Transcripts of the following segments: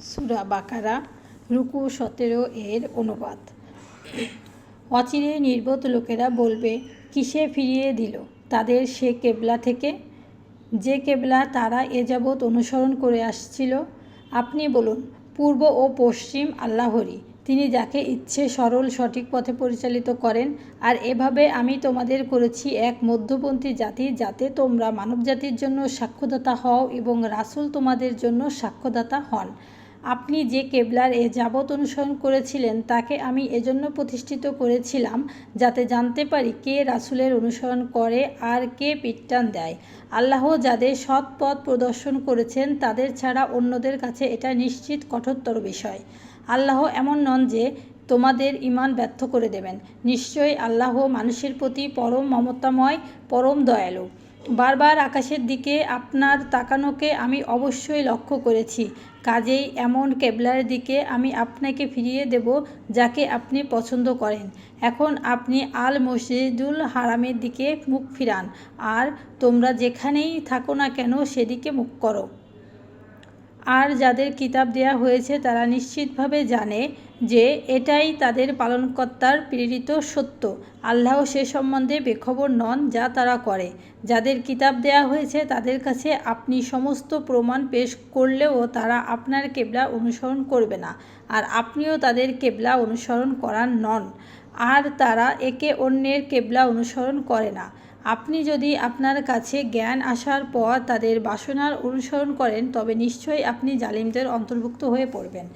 সূরা বাকারা রুকু 17 এর অনুবাদ। অচিরে নির্বোধ লোকেরা বলবে, কিসে ফিরিয়ে দিল তাদের সে কেবলা থেকে, যে কেবলা তারা এ যাবৎ অনুসরণ করে আসছিল। আপনি বলুন, পূর্ব ও পশ্চিম আল্লাহরই, তিনি যাকে ইচ্ছে সরল সঠিক পথে পরিচালিত করেন। আর এভাবে আমি তোমাদের করেছি এক মধ্যপন্থী জাতি, যাতে তোমরা মানবজাতির জন্য সাক্ষ্যদাতা হও এবং রাসূল তোমাদের জন্য সাক্ষ্যদাতা হন। আপনি যে কেবলার এ যাবৎ অনুসরণ করেছিলেন তাকে আমি এজন্য প্রতিষ্ঠিত করেছিলাম, যাতে জানতে পারি কে রাসূলের অনুসরণ করে আর কে পিঠটান দেয়। আল্লাহ যাদের সৎ পথ প্রদর্শন করেছেন তাদের ছাড়া অন্যদের কাছে এটা নিশ্চিত কঠোরতর বিষয়। আল্লাহ এমন নন যে তোমাদের ঈমান ব্যর্থ করে দেবেন। নিশ্চয়ই আল্লাহ মানুষের প্রতি পরম মমতাময়, পরম দয়ালু। বারবার আকাশের দিকে আপনার তাকানোকে আমি অবশ্যই লক্ষ্য করেছি, কাজেই এমন কেবলার দিকে আমি আপনাকে ফিরিয়ে দেব যাকে আপনি পছন্দ করেন। এখন আপনি আল মসজিদুল হারামের দিকে মুখ ফিরান আর তোমরা যেখানেই থাকো না কেন সেদিকে মুখ করো। আর যাদের কিতাব দেয়া হয়েছে তারা নিশ্চিতভাবে জানে যে এটাই তাদের পালনকর্তার প্রেরিত সত্য। আল্লাহ সে সম্বন্ধে বেখবর নন যা তারা করে। যাদের কিতাব দেয়া হয়েছে তাদের কাছে আপনি সমস্ত প্রমাণ পেশ করলেও তারা আপনার কেবলা অনুসরণ করবে না, আর আপনিও তাদের কেবলা অনুসরণ করার নন, আর তারা একে অন্যের কেবলা অনুসরণ করে না। আপনি যদি আপনার কাছে জ্ঞান আসার পর তাদের বাসনার অনুসরণ করেন তবে নিশ্চয়ই আপনি জালিমদের অন্তর্ভুক্ত হয়ে পড়বেন।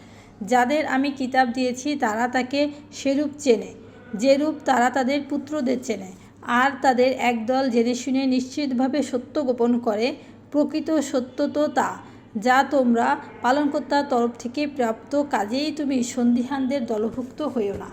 যাদের আমি কিতাব দিয়েছি তারা তাকে সেরূপ চেনে যেরূপ তারা তাদের পুত্রদের চেনে, আর তাদের একদল জেনে শুনে নিশ্চিতভাবে সত্য গোপন করে। প্রকৃত সত্য তো তা যা তোমরা পালনকর্তার তরফ থেকে প্রাপ্ত, কাজেই তুমি সন্দিহানদের দলভুক্ত হইও না।